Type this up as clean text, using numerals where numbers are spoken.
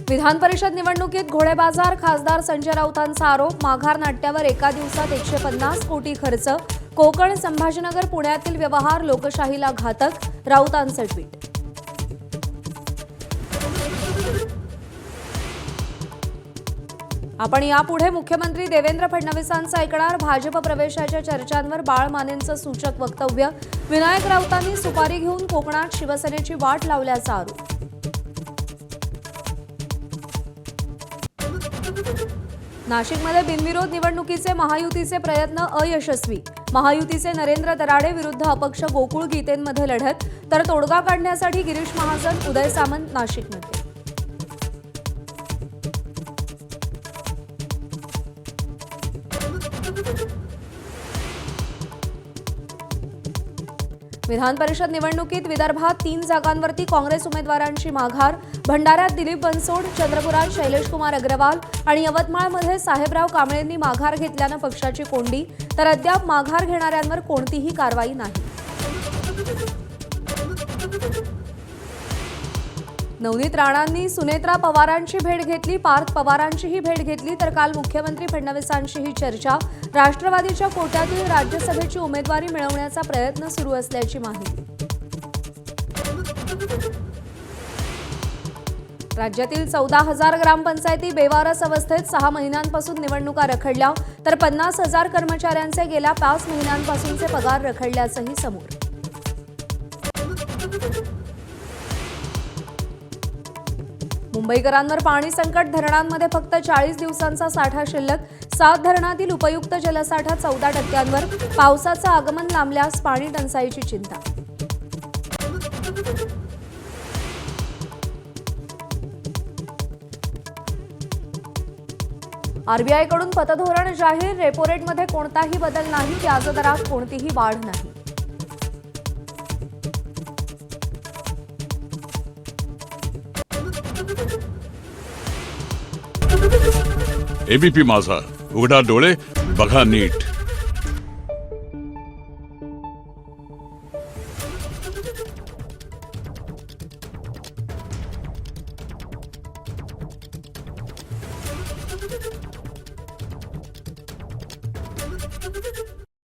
विधान परिषद निवडणुकीत घोडेबाजार, खासदार संजय राऊतांचा आरोप। माघार नाट्यावर एका दिवसात 150 कोटी खर्च। कोकण, संभाजीनगर, पुण्यातील व्यवहार लोकशाहीला घातक, राऊतांचं ट्विट। आपण यापुढे मुख्यमंत्री देवेंद्र फडणवीसांचं ऐकणार। भाजप प्रवेशाच्या चर्चांवर बाळ मानेंचं सूचक वक्तव्य। विनायक राऊतांनी सुपारी घेऊन कोकणात शिवसेनेची वाट लावल्याचा आरोप। नाशिकमध्ये बिनविरोध निवडणुकीचे महायुतीचे प्रयत्न अयशस्वी। महायुतीचे नरेंद्र दराडे विरुद्ध अपक्ष गोकुळ गीतेंमध्ये लढत, तर तोडगा काढण्यासाठी गिरीश महाजन, उदय सामंत नाशिकमध्ये। विधान परिषद निवडणुकीत विदर्भात 3 जागांवरती काँग्रेस उमेदवारांची माघार। भंडाऱ्यात दिलीप बनसोड, चंद्रपुरात शैलेशकुमार अग्रवाल आणि यवतमाळमध्ये साहेबराव कांबळेंनी माघार घेतल्यानं पक्षाची कोंडी, तर अद्याप माघार घेणाऱ्यांवर कोणतीही कारवाई नाही। नवनीत राणांनी सुनेत्रा पवारांची भेट घेतली, पार्थ पवारांचीही भेट घेतली, तर काल मुख्यमंत्री फडणवीसांशीही चर्चा। राष्ट्रवादीच्या कोट्यातील राज्यसभेची उमेदवारी मिळवण्याचा प्रयत्न सुरू असल्याची माहिती। राज्यातील 14,000 ग्रामपंचायती बेवारस अवस्थेत, 6 महिन्यांपासून निवडणुका रखडल्या, तर 50,000 कर्मचाऱ्यांचे गेल्या 5 महिन्यांपासूनचे पगार रखडल्याचंही समोर। मुंबईकरांवर पाणी संकट, धरणांमध्ये फक्त 40 दिवसांचा साठा शिल्लक। 7 धरणातील उपयुक्त जलसाठा 14%वर। पावसाचं आगमन लांबल्यास पाणी टंचाईची चिंता। आरबीआयकडून पतधोरण जाहीर, रेपो रेटमध्ये कोणताही बदल नाही, व्याजदरात कोणतीही वाढ नाही। एबीपी माझा, उघडा डोळे बघा नीट।